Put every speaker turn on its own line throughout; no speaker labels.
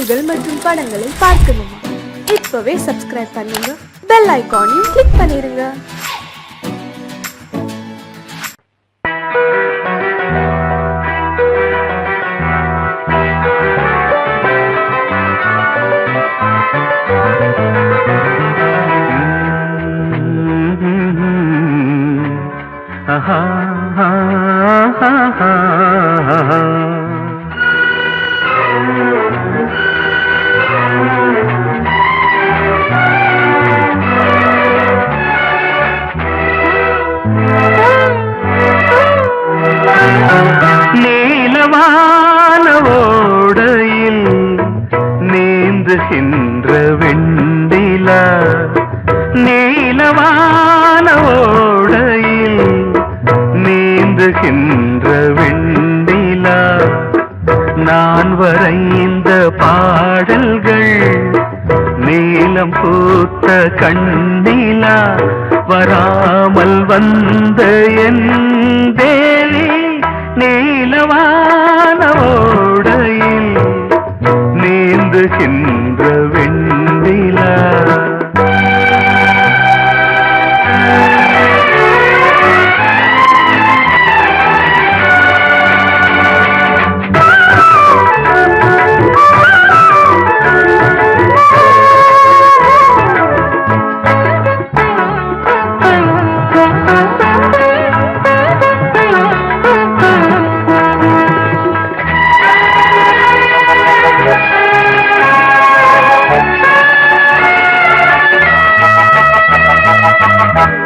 நிகழ்ச்சிகள் மற்றும் படங்களை பார்க்கணுமா? இப்பவே சப்ஸ்கிரைப் பண்ணுங்க, பெல் ஐகானையும் கிளிக் பண்ணிருங்க.
நீலவான ஓடையில் நீந்துகின்ற வெண்டிலா, நீலவான ஓடையில் நீந்துகின்ற வெண்டிலா, நான் வரைந்த பாடல்கள் நீலம் பூத்த கண்ணிலா, வராமல் வந்த என் தேவி நீலவான ஓடையில் நீந்துகின்ற வெண்டிலா.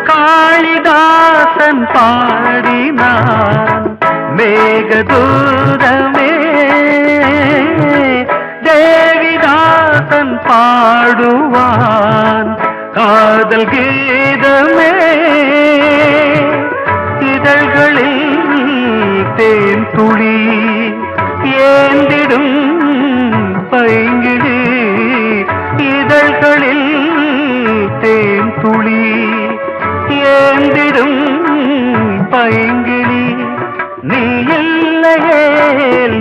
காளிதாசன் பாடினான் மேகதூதமே, தேவிதாசன் பாடுவான் காதல் கீதமே, இதழ்களில் தேன் துளி ஏந்திடும் பைங்கிழி, இதழ்களில் தேன் துளி ஏந்திடும் பைங்கிழி, நீ இல்லையே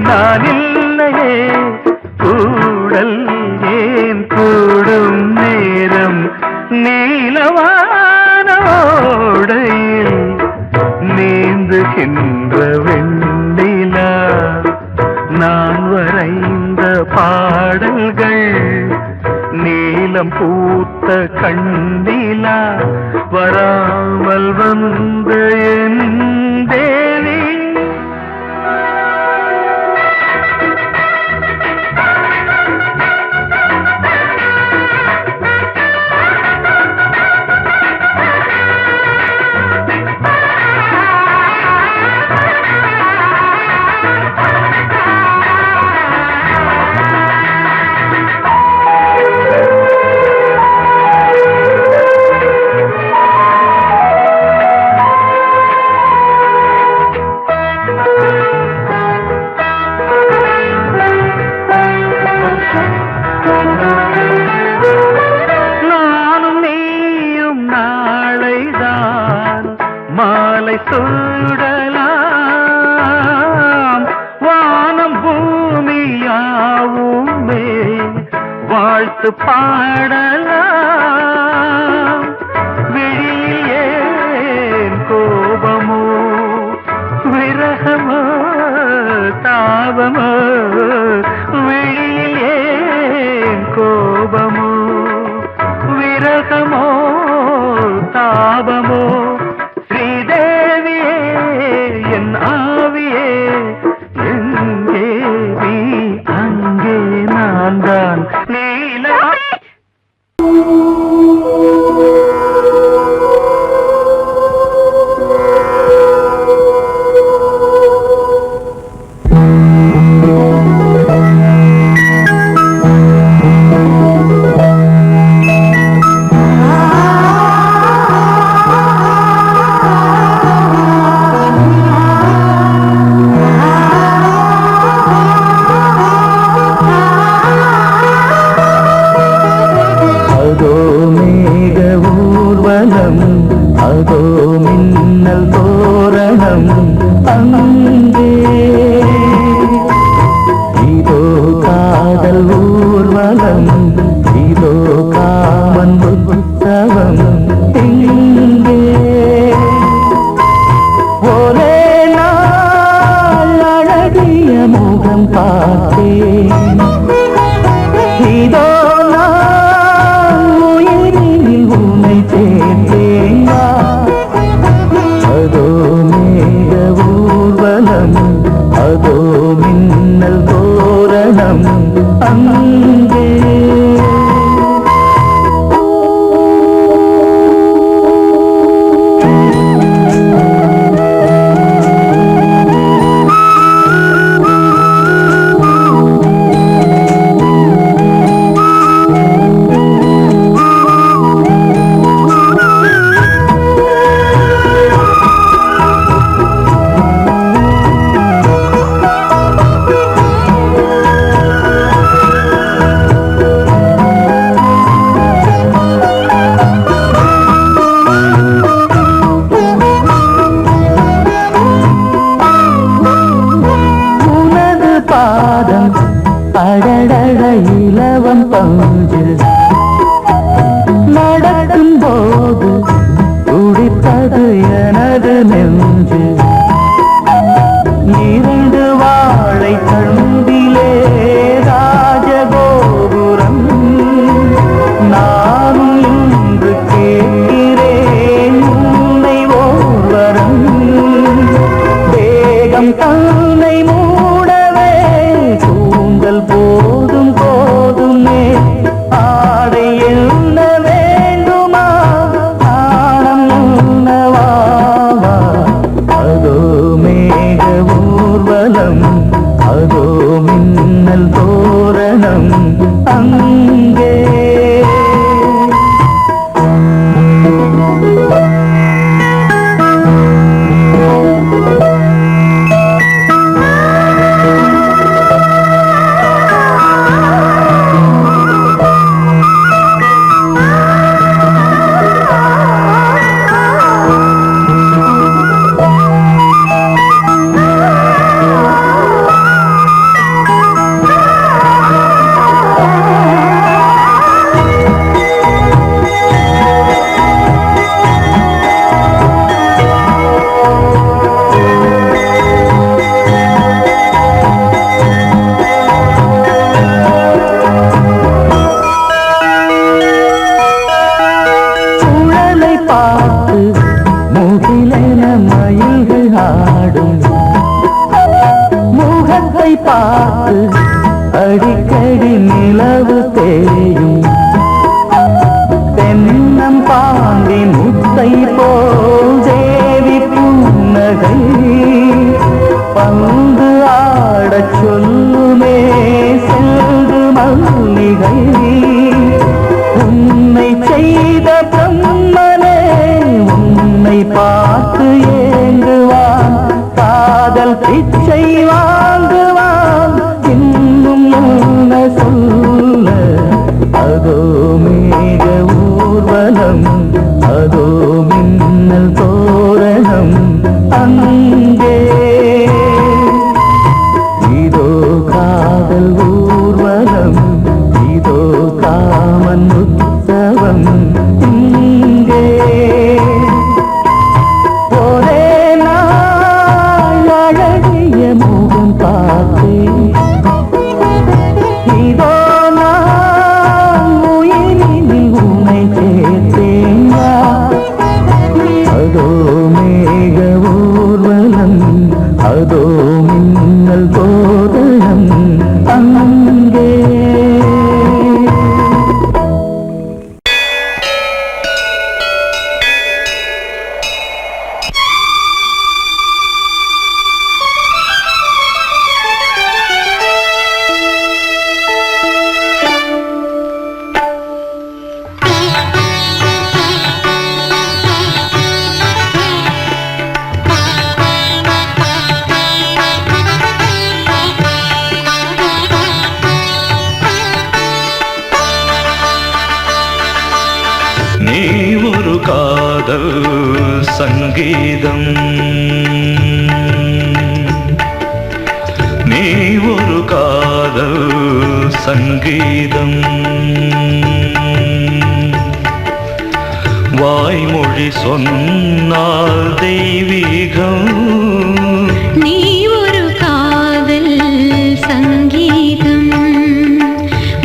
நான் இல்லையே கூடல் ஏன் கூடும் நேரம், நீலவான ஓடையில் நீந்துகின்ற வெண்டிலா, நான் வரைந்த பாடல்கள் நீலம் பூத்த கண்ணிலா, வராமல் வந்த என் தேவி. நானும் நீயும் நாளைதான் மாலை சூடலாம், வானம் பூமியாவுமே வாழ்த்து பாடலாம், விழியில் ஏன் கோபமோ விரகமோ தாபமோ, விழியில் ஏன் கோபமோ விரகமோ தாபமோ, ஸ்ரீதேவியே என் ஆவியே எங்கே நீ அங்கே நான் தான் நீல. காதல் ஊர்வலம் இதோ காமன் உற்சவம் இங்கே ஒரே நாள் அழகிய முகம் பார்த்தேன் இதோ நான் உயிரில் உன்னை சேர்த்தேன் அதோ மேக ஊர்வலம் அதோ மின்னல் தோரணம் அங்கே அடடட இலவம் பஞ்சு நடக்கும் போது துடித்தது எனது நெஞ்சு இரண்டு வாழை கண்டிலே ராஜகோபுரம் நானும் இன்று கேட்கிறேன் உன்னை ஓர்வரம் தேகம் தன்னை மூடவே கூந்தல் போதும் போதுமே ஆடை என்ன வேண்டுமா நாணம் என்னவா அதோ மேக ஊர்வலம் அதோ மின்னல் தோரணம் அங்கே முகிலென மயில்கள் ஆடும் முகத்தை பார்த்து அடிக்கடி நிலவு தேயும் தென்னம் பாண்டி முத்தை போல் தேவி புன்னகை பந்து ஆடச் சொல்லுமே செல்து மல்லிகை உன்னை செய்த பிரம்மனே உன்னை பார்த்து ஏங்குவான் காதல் பிச்சை வாங்குவான் இன்னும் என்ன சொல்ல அதோ மேக ஊர்வலம் அதோ மின்னல் தோரணம் அங்கே இதோ காதல் ஊர்வலம் இதோ காமன் உற்சவம் இங்கே ஒரே நாள் அழகிய முகம் பார்த்தேன் இதோ நான் உயிரில் உன்னை சேர்த்தேன் அதோ மேக ஊர்வலம் அதோ மின்னல் தோரணம் அங்கே
நீ ஒரு காதல் சங்கீதம் நீ ஒரு காதல் சங்கீதம். வாய்மொழி சொன்னால் தெய்வீகம்.
நீ ஒரு காதல் சங்கீதம்.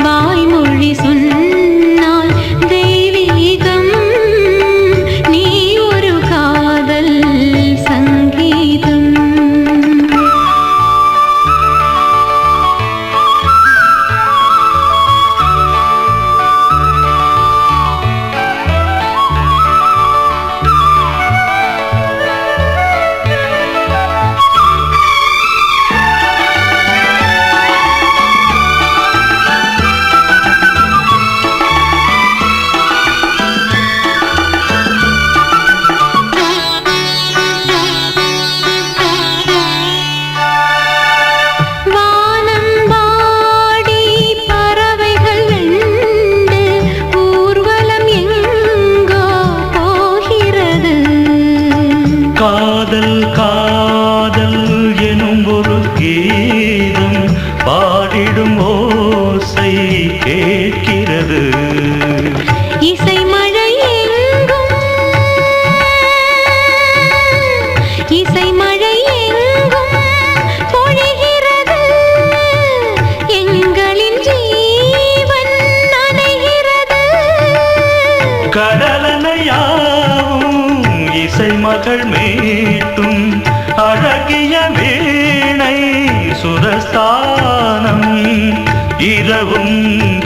வாய்மொழி சொன்னால் தெய்வீகம். நீ ஒரு காதல் சங்கீதம்.
காதல் காதல் எனும் ஒரு கீதம் பாடிடும் ஓசை கேட்கிறது.
இசை மழை எங்கும் இசை மழை எங்கும் பொழிகிறது. எங்களின் ஜீவன் நனைகிறது.
கடலனையாவும் இசை மகள் மீட்டும் அழகிய வீணை சுரஸ்தானம். இரவும்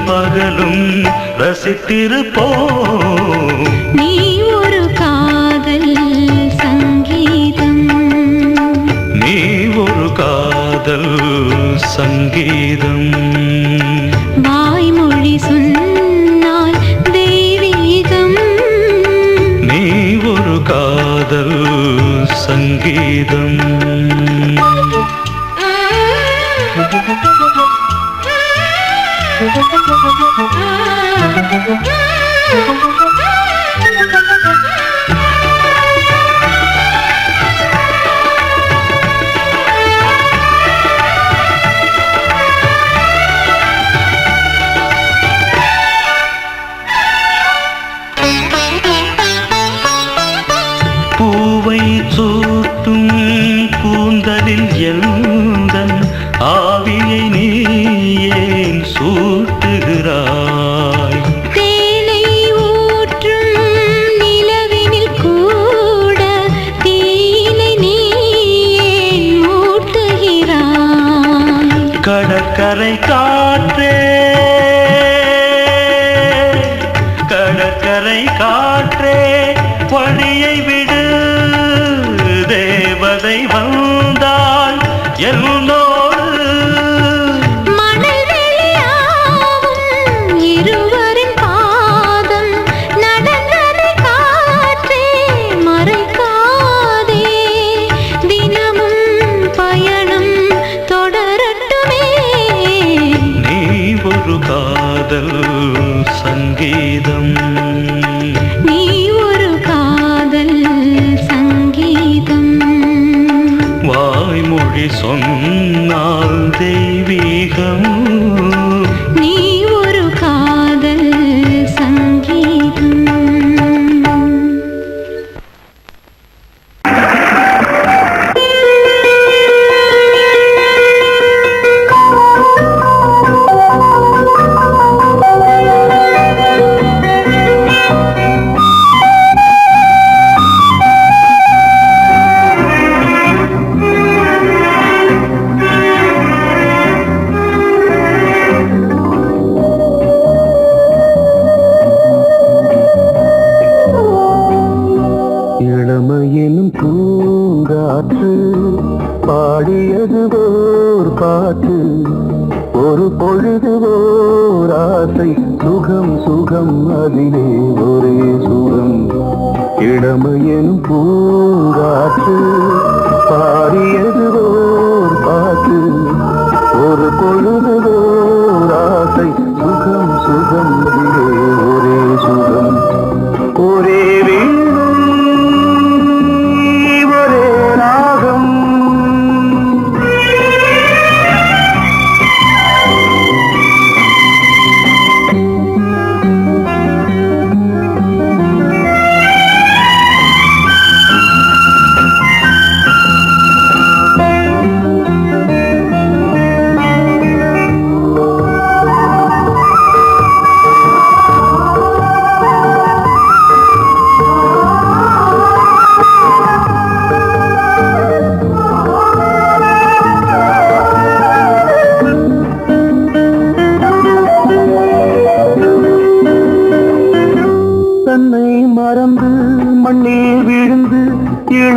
பகலும் ரசித்திருப்போம்.
நீ ஒரு காதல் சங்கீதம்.
நீ ஒரு காதல் சங்கீதம்.
வாய்மொழி சொன்னால் தெய்வீகம்.
நீ ஒரு காதல் சங்கீதம். பூவை சூட்டும் கூந்தலில் எந்தன் ஆவியை நீ ஏன் சூட்டுகிறாய்?
தேனை ஊற்றும் நிலவினில் கூட தீனை நீ ஏன் மூட்டுகிறாய்?
கடற்கரை காற்றே கடற்கரை காற்றே வழியை விடு. தேவதை வந்தால் என்னோடு
மணல் வெளியாகும் இருவரின் பாதம் நடந்ததை காற்றே மறைக்காதே. தினமும் பயணம் தொடரட்டுமே.
நீ ஒரு காதல் சங்கீதம்.
நீ ஒரு காதல் சங்கீதம்.
வாய்மொழி சொன்னால் தெய்வீகம்.
நீ ஒரு காதல் சங்கீதம்.
இளமையினும் பூங்காற்று பாடியது ஓர் பாட்டு. ஒரு பொழுது ஓர் ஆசை சுகம் சுகம் அதிலே ஒரே சுகம். இளமையினும் பூங்காற்று பாடியது ஓர் பாட்டு. ஒரு பொழுது ஓர் ஆசை சுகம் சுகம் அதிலே ஒரே சுகம். ஒரே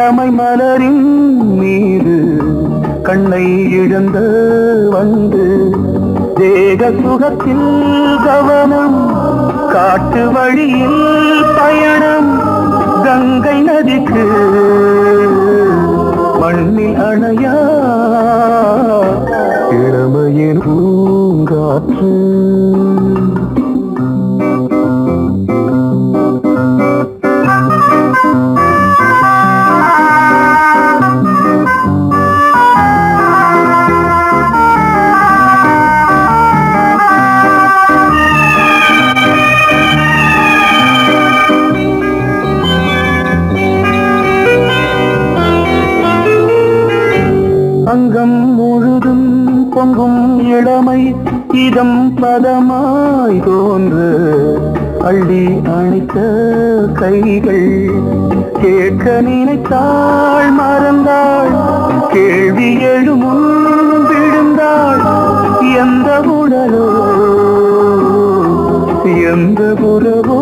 இளமை மலரின் மீது கண்ணை இழந்த வந்து தேக சுகத்தில் கவனம் காட்டு வழியில் பயணம் கங்கை நதிக்கு மண்ணில் அணையா இளமையின் பூங்காற்று அங்கம் முழுதும் பொங்கும் இளமை இதம் பதமாய் தோன்று அள்ளி அணைத்த கைகள் கேட்க நினைத்தாள் மறந்தாள் கேள்வி எழுமுன் விழுந்தாள் எந்த உடலோ எந்த புறவோ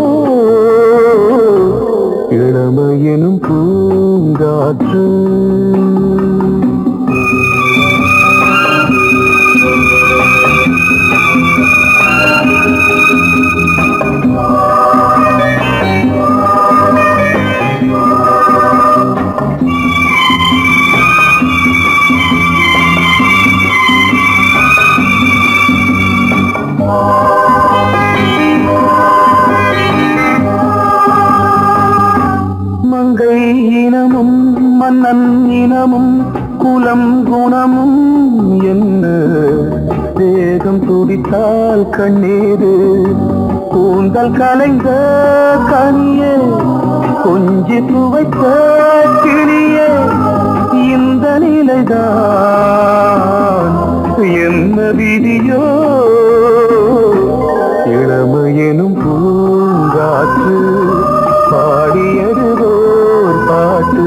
இளமையெனும் பூங்காற்று மங்கை இனமும் மன்னன் இனமும் குலம் குணமும் என்ன தேகம் துடித்தால் கண்ணீரு கூந்தல் கலைந்த கனியே கொஞ்சி துவைத்த கிளியே இந்த நிலைதான் என்ன விதியோ இளமையெனும் பூங்காற்று பாடியது ஓர் பாட்டு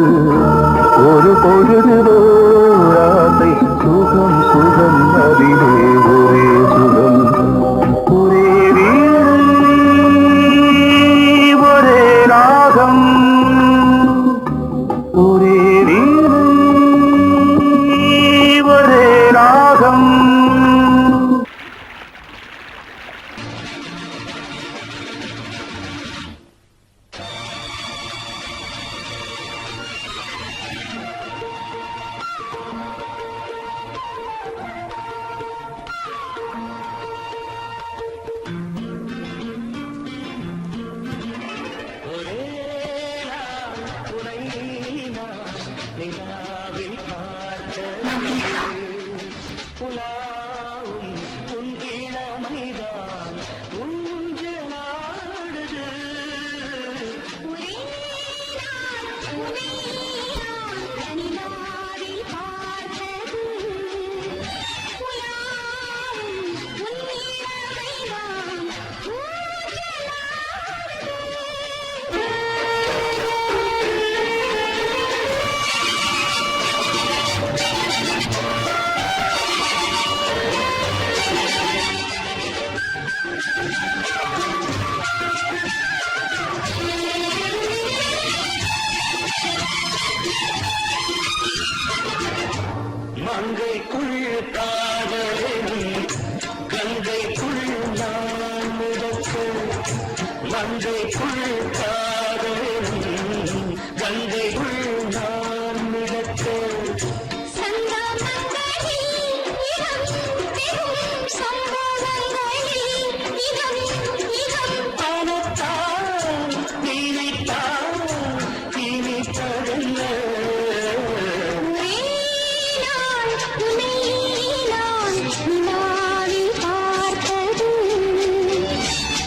ஒரு பொழுது ஓர் ஆசை சுகம் சுகம் அதிலே ஒரே சுகம் ஒரே வீடு ஒரே ராகம் ஒரே வீடு ஒரே ராகம்
மங்கைக்குள் காதலும் கங்கைக்குள் நான் மிதக்க மங்கைக்குள் காதலும் கங்கைக்குள் நான் மிதக்க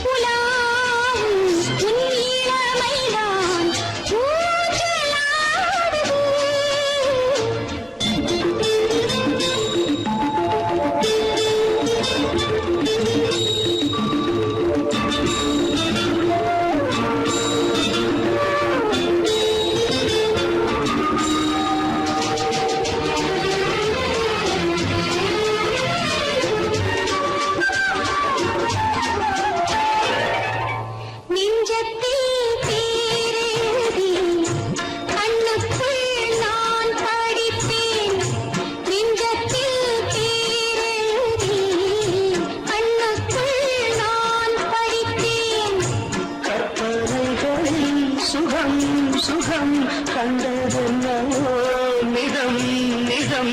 உலா
கண்டதென்னவோ நிதம் நிதம்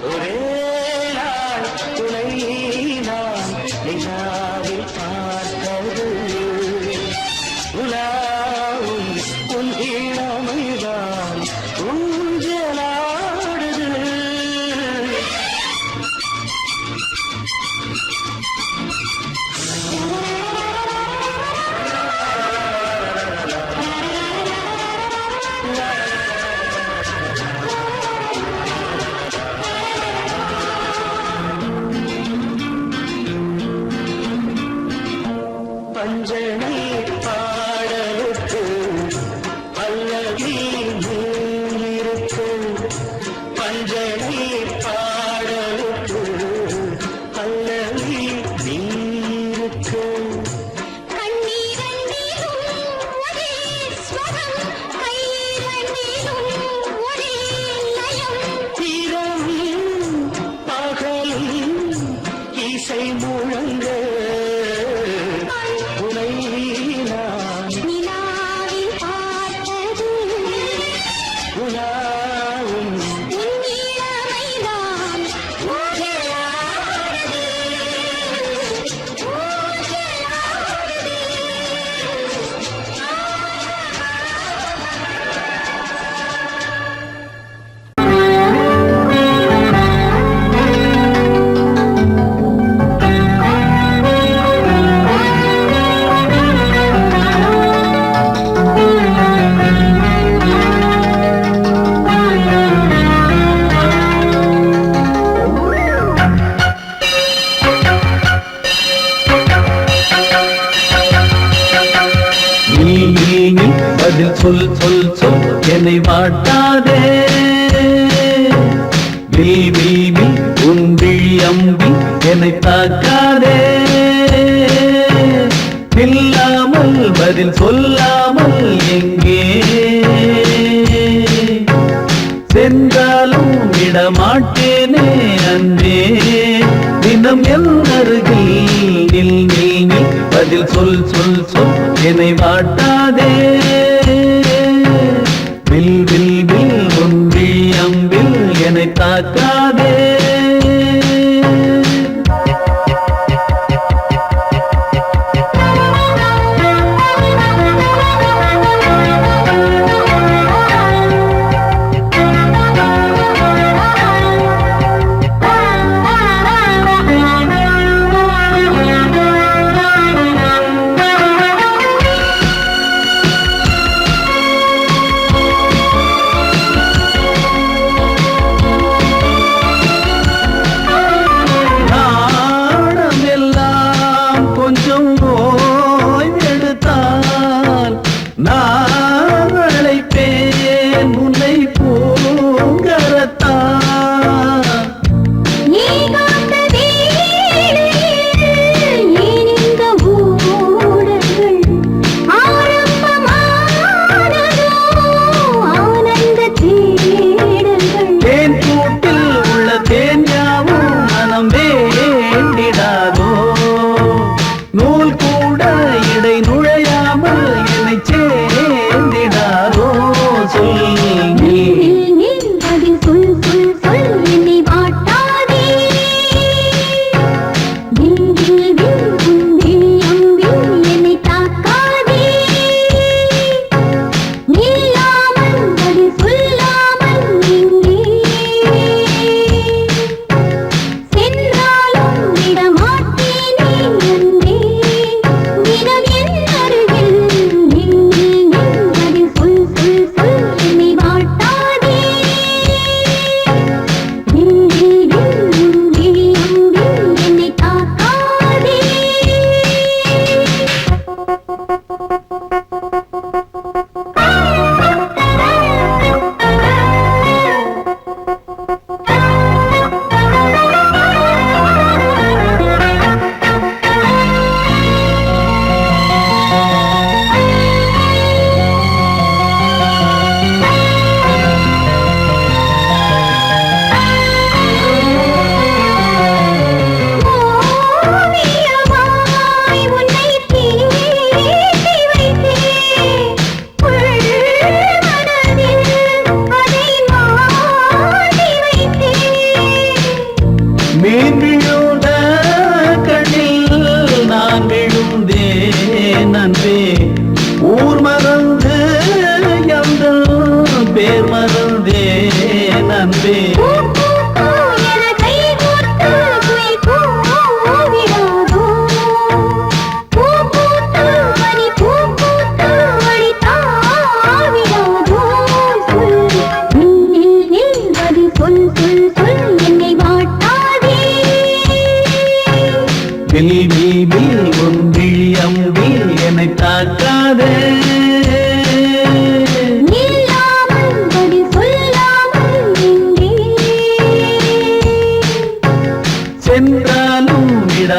ஒரே நாள் துணை நான் நிலாவில் பார்த்தது உலாவும் உன் இளமைதான் ஊஞ்சலாடுது பஞ்சனை பாடலுக்கு பல்லவி இருக்கு பஞ்சனை பாடலுக்கு பல்லவி இருக்கு இரவும் பகலும் இசை முழங்க உனை நான் உலாவும்
நீ பதில் சொல் சொல் சொல் என்னை வாட்டாதே விழி உன் விழி அம்பி என்னை தாக்காதே இல்லாமல் பதில் சொல்லாமல் எங்கே சென்றாலும் விடமாட்டேனே அன்பே தினம் என் அருகில் நில் நில் நில் பதில் சொல் சொல் சொல் என்னை வாட்டாதே வில் வில் வில் உன் விழி அம்பில் என்னை தாக்காதே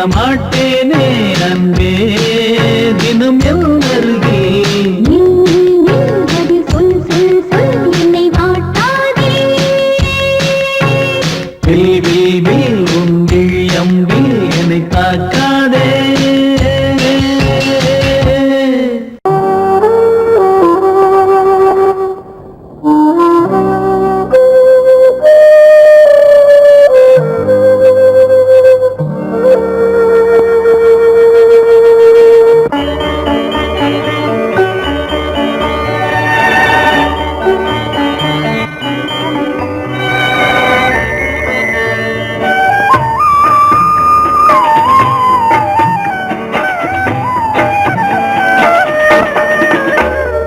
விடமாட்டேனே அன்பே தினம் என் அருகில்
சொல் சொல் சொல் என்னை வாட்டாதே
வில் வில் வில் உன் விழியம்பில் என்னை தாக்காதே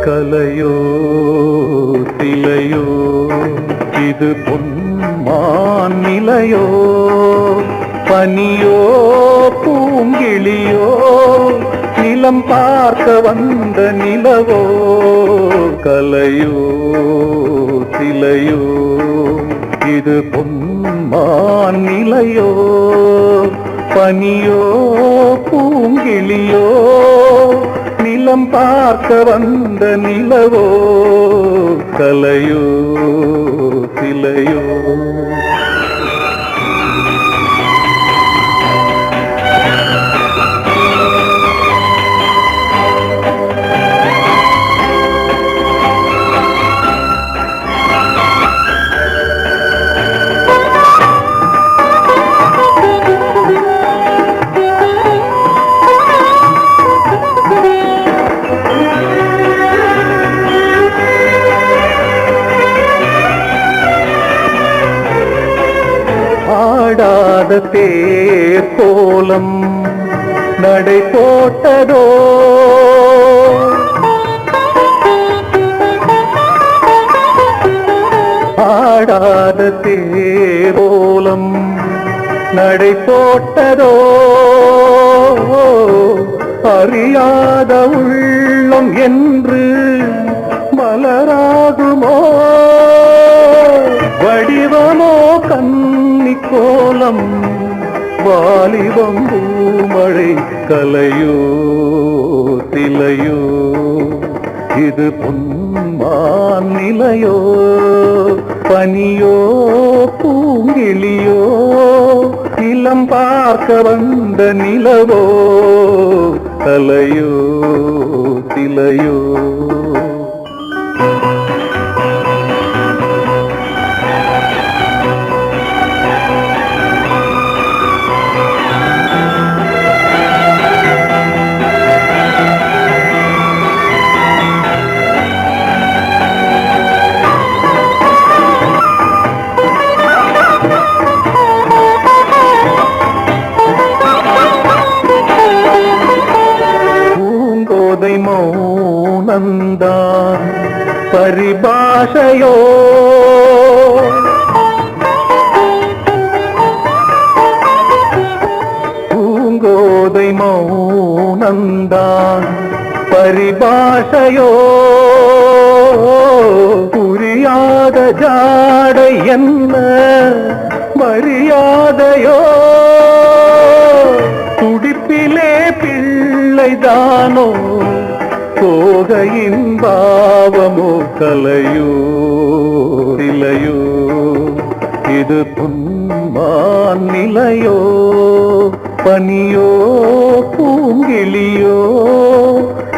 கலையோ சிலையோ இது பொன்மான் நிலையோ பனியோ பூங்கிளியோ நிலம் பார்க்க வந்த நிலவோ கலையோ சிலையோ இது பொன்மான் நிலையோ பனியோ பூங்கிளியோ நிலம் பார்க்க வந்த நிலவோ கலையோ சிலையோ ஆடாத தேர் கோலம் நடை போட்டதோ ஆடாத தேர் கோலம் நடை போட்டதோ அறியாத உள்ளம் என்று மலராகுமோ வடிவமோ கன்னி கோலம் வாலிபம் பூமழை கலையோ சிலையோ இது பொன்மான் நிலையோ பனியோ பூங்கிளியோ நிலம் பார்க்க வந்த நிலவோ கலையோ சிலையோ மௌனந்தான் பரிபாஷையோ பூங்கோதை மௌனந்தான் பரிபாஷையோ புரியாத ஜாடை என்ன மரியாதையோ துடிப்பிலே பிள்ளைதானோ கோகையின் பாவமோ கலையோ சிலையோ இது பொன்மான் நிலையோ பனியோ பூங்கிளியோ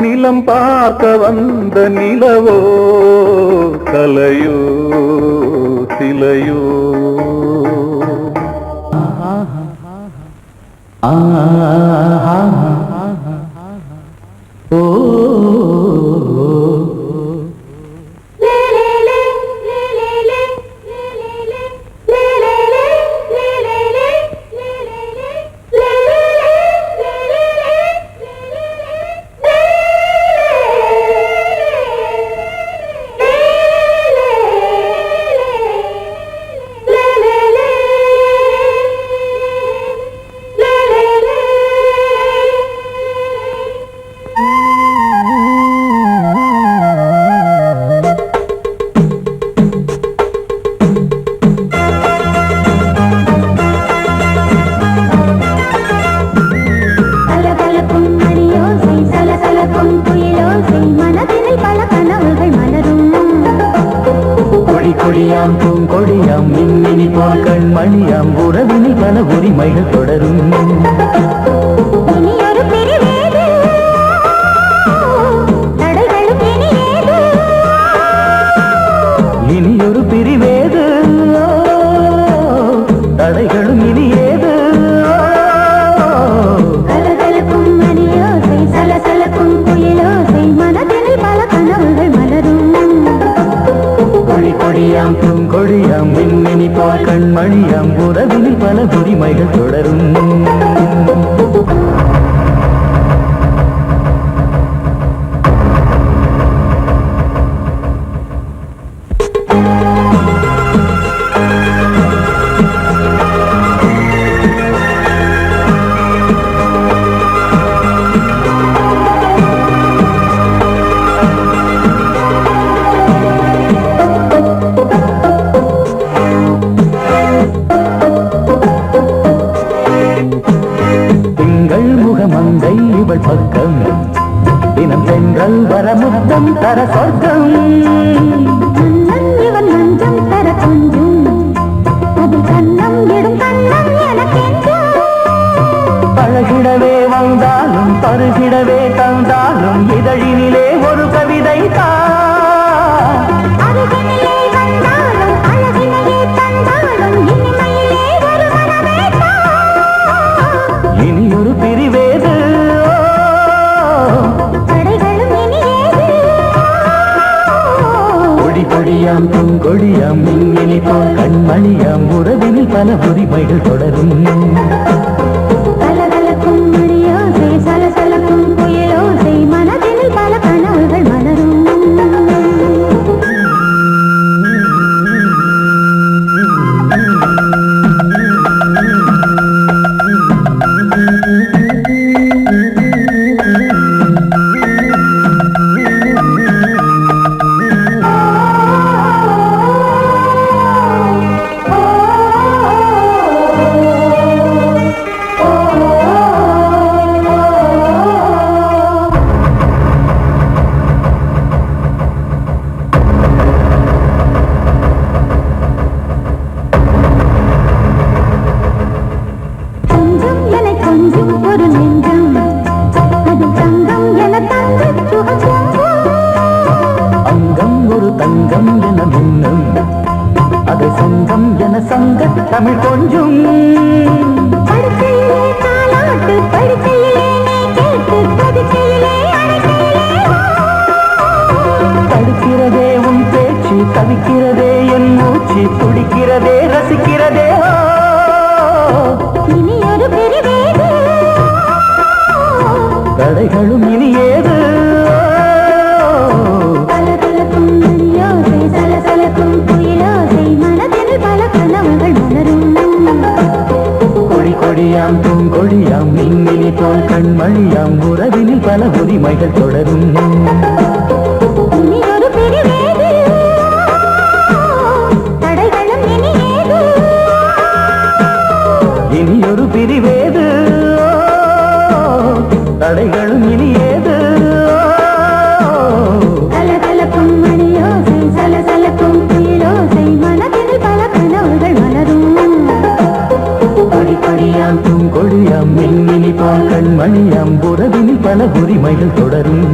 நிலம் பார்க்க வந்த நிலவோ கலையோ சிலையோ ஓ
கண்மணியாம் உறவினில் பல உரிமைகள் தொடரும்.
இனியொரு பிரிவேது தடைகளும் இனியேது.
இனியொரு பிரிவேது தடைகளும் இனியேது.
கலகலக்கும் மணியோசை சலசலக்கும் குயிலோசை மனதினில் பல கனவுகள் மலரும்.
கொடி கொடியாம் பூங்கொடியாம் மின்மினி போல் கண்மணியாம் உறவினில் பல உரிமைகள் தொடரும். மங்கை இவள் பக்கம் தினம் சென்றல் வரமுத்தம் தர சொர்க்கம்.
மன்னன் இவன் மஞ்சம் தர கொஞ்சம் அதில் கண்ணம் இடும் கண்ணம் எனக்கென்றும்.
பழகிடவே வந்தாலும் பருகிடவே தந்தாலும் இதழினிலே ஒரு கவிதை
அருகினிலே வந்தாலும் அழகினையே தந்தாலும் இனிமையிலே ஒரு மனமே
இனியொரு பிரிவேது
தடைகளும் இனியேது.
கொடி கொடியாம் பூங்கொடியாம் மின்மினி போல் கண்மணியாம் உறவினில் பல உரிமைகள் தொடரும்.
கலகலக்கும் மணியோசை சலசலக்கும் குயிலோசை மனதினில் பல கனவுகள் மலரும். கொஞ்சம் என கொஞ்சம் ஒரு நெஞ்சம் அது தங்கம் என தங்க சுகம்.
அங்கம் ஒரு தங்கம் என மின்னும் அதை சங்கம் என சங்க தமிழ் கொஞ்சம்.
படுக்கையிலே தாலாட்டு படுக்கையிலே நீ கேட்டு படுக்கையிலே அழைக்கையிலே
தடுக்கிறதே உன் பேச்சு தவிக்கிறதே என் மூச்சு துடிக்கிறதே ரசிக்கிறதே.
இனி ஒரு பிரிவேது
தடைகளும் இனியேது.
கலகலக்கும் மணியோசை சலசலக்கும் குயிலோசை மனதினில் பல கனவுகள் மலரும்.
கொடி கொடியாம் பூங்கொடியாம் மின்மினி போல் கண்மணியாம் உறவினில் பல உரிமைகள் தொடரும்.
இனி ஒரு பிரிவேது தடைகளும் இனியேது.
இனியொரு பிரிவேது தடைகளும் இனியேது.
கலகலக்கும் மணியோசை சலசலக்கும் குயிலோசை மனதினில் பல கனவுகள் மலரும்.
கொடி கொடியாம் பூங்கொடியாம் மின்மினி போல் கண்மணியாம் உறவினில் பல உரிமைகள் தொடரும்.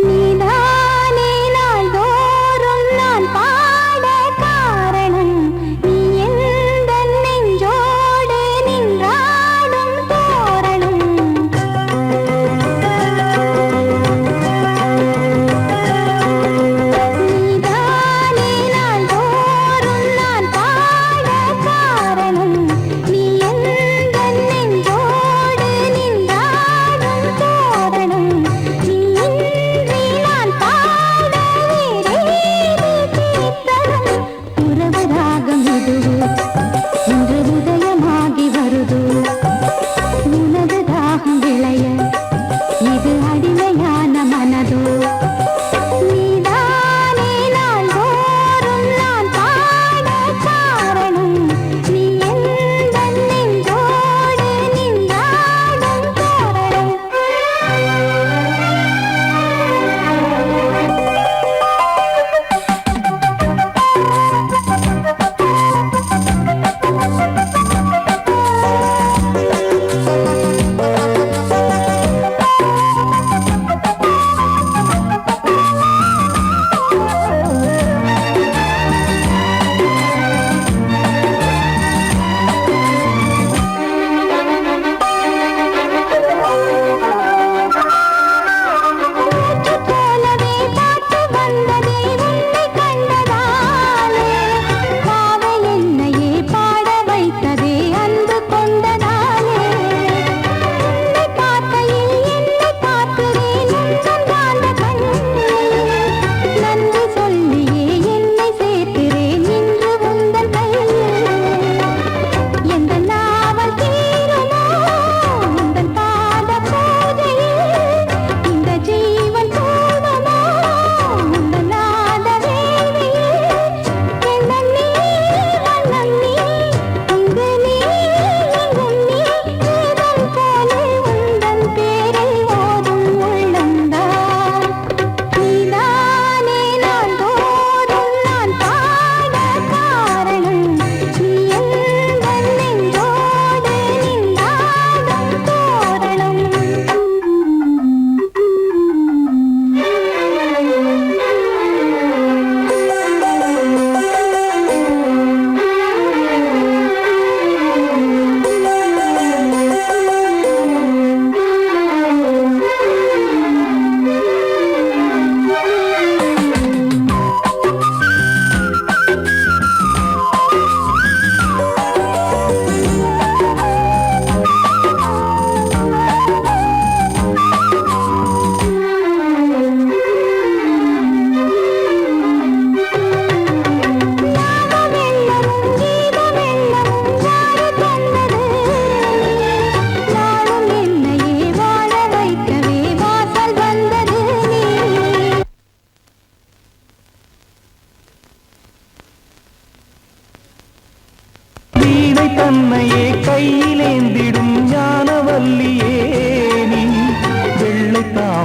நீதானே நாள்தோறும் நான் பாட காரணம்.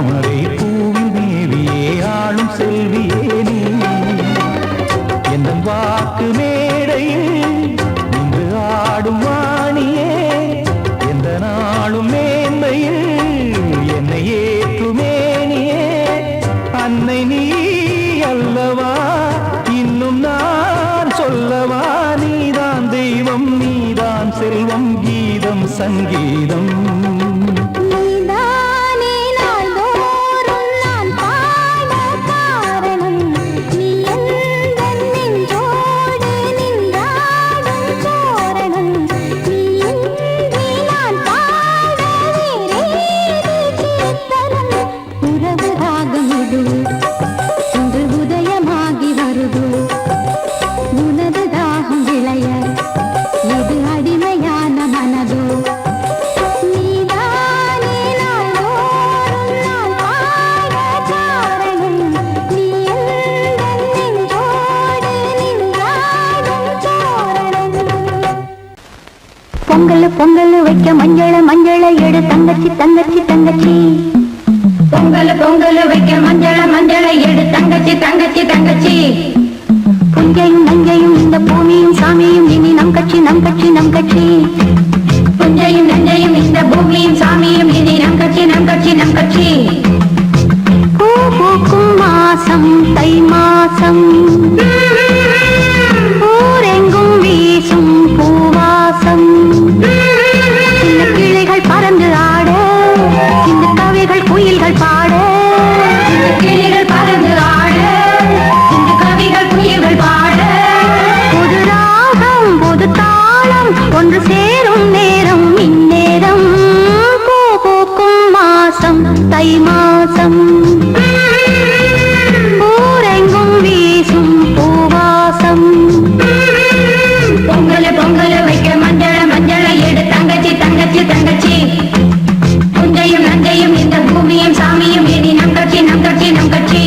தாமரை பூவின் தேவியே ஆளும் செல்வியே நீ என் வாக்கு மேடையில் நின்று ஆடும் வாணியே எந்த நாளும் மேன்மையில் என்னை ஏற்றுமேனியே அன்னை நீ அல்லவா இன்னும் நான் சொல்லவா நீதான் தெய்வம் நீதான் செல்வம் கீதம் சங்கீதம்
நீதானே நாள்தோறும் நான் பாட காரணம் நீ எந்தன் நெஞ்சோடு நின்றாடும் தோரணம் நீ இன்றி நான் பாட வேறேது கீர்த்தனம் உறவு ராகம் இது இன்று உதயமாகி வருது உனது தாகம் விளைய இது அடிமையான மனதோ நீதானே நாள்தோறும் நான் பாட காரணம் நீ எந்தன் நெஞ்சோடு நின்றாடும் தோரணம் பொங்கல் பொங்கல் வைக்க மஞ்சள மஞ்சள எடு தங்கச்சி தங்கச்சி தங்கச்சி பொங்கல் பொங்கல் வைக்க மஞ்சள மஞ்சள எடு தங்கச்சி தங்கச்சி தங்கச்சி புஞ்சையும் நஞ்சையும் இந்த பூமியும் சாமியும் இனி நம் கட்சி நம் கட்சி நம் கட்சி புஞ்சையும் நஞ்சையும் இந்த பூமியும் சாமியும் இனி நம் கட்சி நம் கட்சி நம் கட்சி பூ பூக்கும் மாசம் தை மாசம் ஊரெங்கும் வீசும் பூவாசம் சின்ன கிளிகள் பறந்து ஆட இந்த கவிகள் குயில்கள் பாட இந்த கிளிகள் பறந்து ஆட இந்த கவிகள் குயில்கள் பாட புது ராகம் புது தாளம் ஒன்று சேரும் நேரம் இந்நேரம் பூ பூக்கும் மாசம் தை மாசம் ஊரெங்கும் வீசும் பூவாசம் பொங்கல் பொங்கல் வைக்க மஞ்சள மஞ்சள எடு தங்கச்சி தங்கச்சி தங்கச்சி புஞ்சையும் நஞ்சையும் இந்த பூமியும் சாமியும் இனி நம் கட்சி நம் கட்சி நம் கட்சி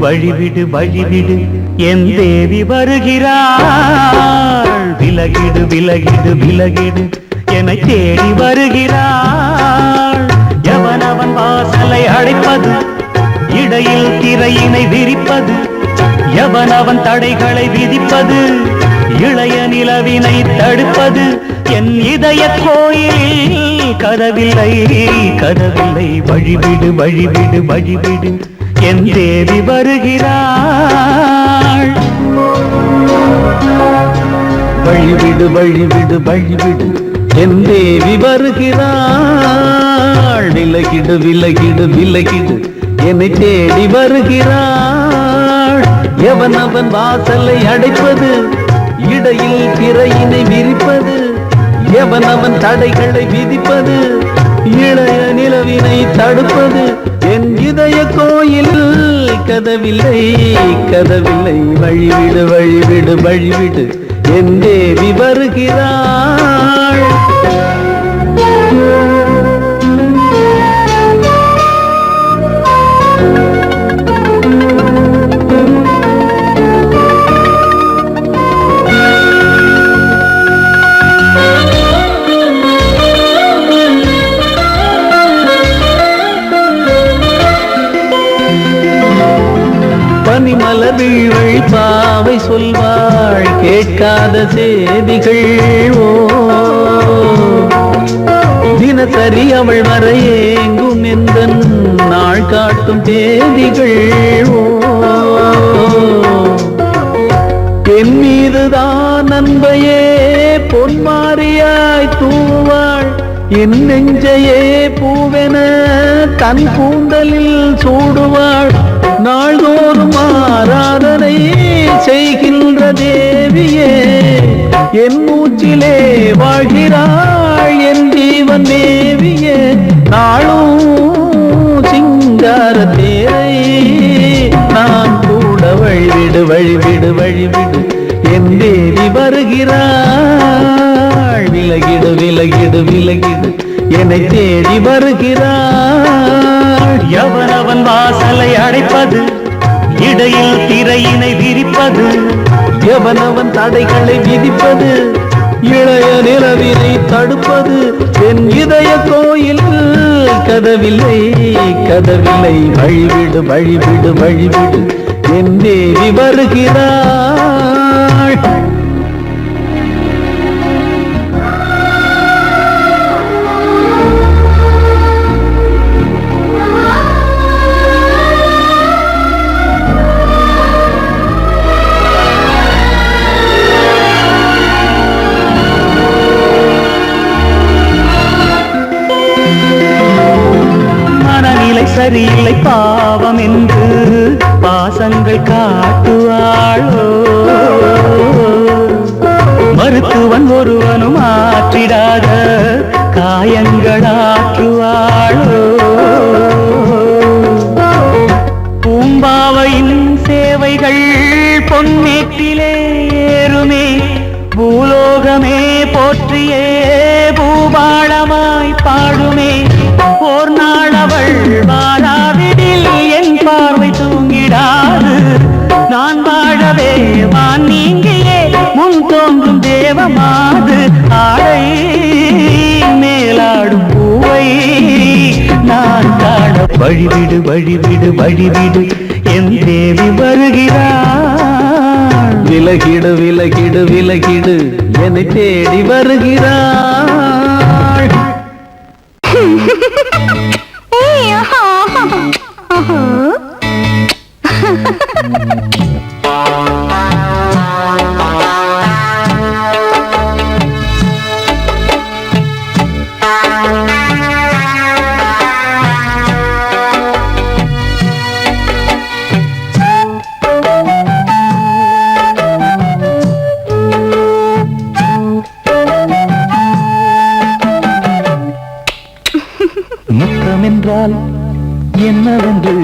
வழிவிடு வழிவிடு என் தேவி வருகிறாள் விலகிடு விலகிடு விலகிடு என்னை தேடி வருகிறாள் எவனவன் வாசலை அடைப்பது இடையில் திரையினை விரிப்பது எவனவன் தடைகளை விதிப்பது இளைய நிலவினை தடுப்பது என் இதய கோயிலில் கதவில்லை கதவில்லை வழிவிடு வழிவிடு வழிவிடு என் தேவி வருகிறாள் வழிவிடு வழிவிடு வழிவிடு என் தேவி வருகிறாள் விலகிடு விலகிடு விலகிடு என்னை தேடி வருகிறாள் எவனவன் வாசலை அடைப்பது இடையில் திரையினை விரிப்பது எவனவன் தடைகளை விதிப்பது இளைய நிலவினை தடுப்பது என் இதய கோயில் கதவில்லை கதவில்லை வழிவிடு வழிவிடு வழிவிடு என் தேவி வருகிறாள் பனிமலர் வீழ்வழி பாவை சொல்வாள் கேட்காத செய்திகள் ஓ தினசரி அவள் வர ஏங்கும் எந்த நாள் காட்டும் தேதிகள் ஓ என் மீதுதான் அன்பையே பொன்மாரியாய் தூவாள் என் நெஞ்சையே பூவென தன் கூந்தலில் சூடுவாள் நாள்தோறும் ஆராதனை செய்கின்ற தேவியே என் மூச்சிலே வாழ்கிறாள் என் ஜீவன் தேவியே நாளும் சிங்கார தேரை நான் கூட வழிவிடு வழிவிடு வழிவிடு என் தேவி வருகிறாள் விலகிடு விலகிடு விலகிடு என்னை தேடி வருகிறாள் எவனவன் வாசலை அடைப்பது இடையில் திரையினை விரிப்பது எவனவன் தடைகளை விதிப்பது இளைய நிலவினை தடுப்பது என் இதய கோயில் கதவில்லை கதவில்லை வழிவிடு வழிவிடு வழிவிடு என் தேவி வருகிறாள் சரியில்லை பாவம் என்று பாசங்கள் காட்டுவாளோ மருத்துவன் ஒருவனும் ஆற்றிடாத காயங்களாற்றுவாளோ பூம்பாவையின் சேவைகள் பொன்னேட்டிலே ஏறுமே பூலோகமே போற்றியே பூபாளமாய் பாடுமே ஓர் நாள் அவள் வாராவிடில் என் பார்வை தூங்கிடாது நான் வாழவே வான் நீங்கியே முன் தோன்றும் தேவமாது ஆடை மேலாடும் பூவை நான் காண வழிவிடு வழிவிடு வழிவிடு என் தேவி வருகிறாள் விலகிடு விலகிடு விலகிடு என்னை தேடி வருகிறாள் முத்தமென்றால் என்னவென்று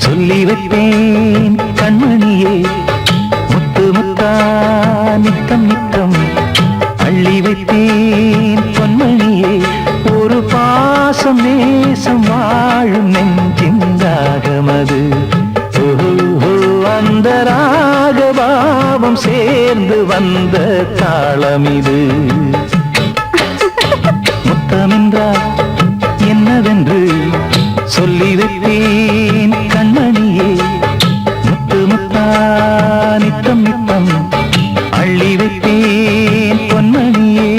சொல்லி வைப்பேன் கண்மணியே முத்து முத்தா நித்தம் நித்தம் அள்ளி வைப்பேன் பொன்மணியே ஒரு பாசம் நேசம் வாழும் நெஞ்சின் தாகமது ஓ பாவம் சேர்ந்து வந்த தாளம் இது. முத்தமென்றால் என்னவென்று சொல்லி வைத்தேன் கண்மணியே. முத்து முத்தா நித்தம் நித்தம் அள்ளி வைத்தேன் பொன்மணியே.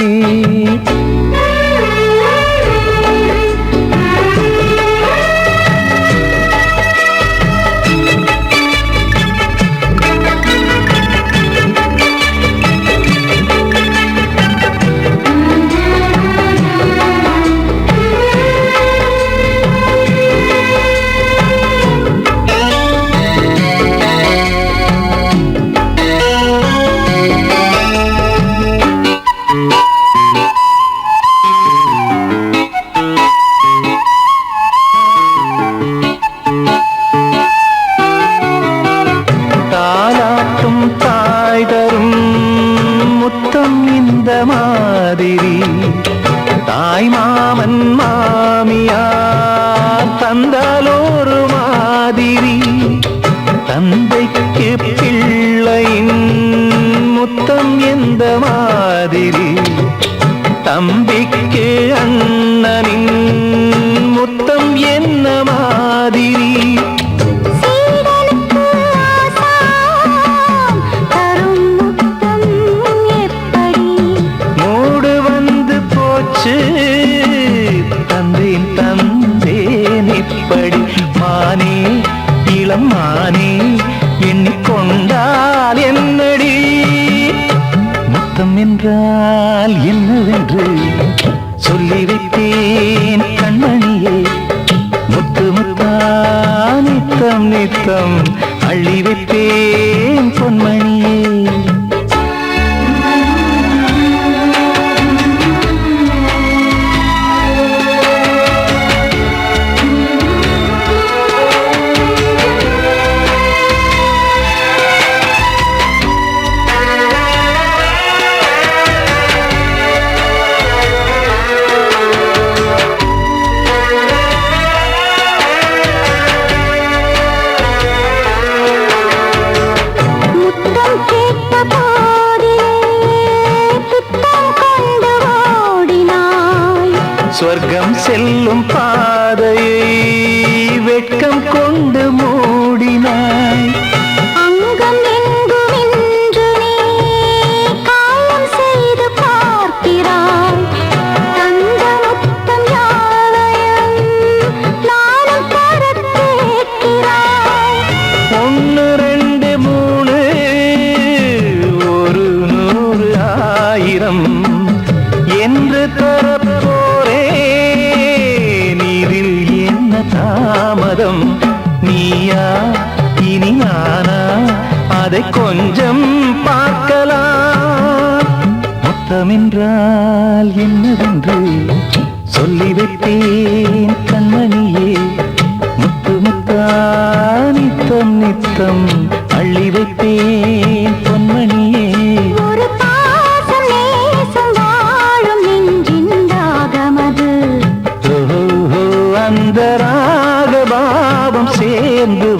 தாலாட்டும் தாய் தரும் முத்தம் இந்த மாதிரி தாய் மாமன் மாமியார் தந்தாலோரு மாதிரி. தந்தைக்கு பிள்ளையின் முத்தம் எந்த மாதிரி தம்பிக்கு அண்ணனின் முத்தம் என்ன மாதிரி.
சீடனுக்கு ஆசான் தரும் முத்தம் எப்படி?
மூடு வந்து போச்சு தந்தேன் தந்தேன் இப்படி. மானே இளம் மானே எண்ணிக்கொண்டால் என்னடி. முத்தம் என்றால் என்னவென்று சொல்லி வைத்தேன் கண்மணியே. முத்து முத்தா நித்தம் நித்தம் அள்ளி வைத்தேன் பொன்மணியே.
முத்தம் கேட்ட போதிலே துத்தம் கொண்டு ஓடினாய்.
சொர்க்கம் செல்லும் பாதையை வெட்கம் கொண்டு மூடினாய்.
அங்கம் எங்கும் இன்று நீ காயம் செய்து பார்க்கிறாய். தந்த முத்தம் யாவையும் நானும் தரக் கேட்கிறாய்.
1 2 3 ஒரு 100 1000 என்று தரப்போரேன். இதில் என்ன தாமதம்? நீயா இனி நானா அதை கொஞ்சம் பார்க்கலாம். முத்தமென்றால் என்னவென்று சொல்லி வைத்தேன் கண்மணியே. முத்து முத்தா நித்தம் நித்தம் அள்ளி வைத்தேன் பொன்மணியே.
ஒரு பாசம் நேசம் வாழும் நெஞ்சின் ராகமது.
ஓஹோ அந்த ராக பாவம் சேர்ந்து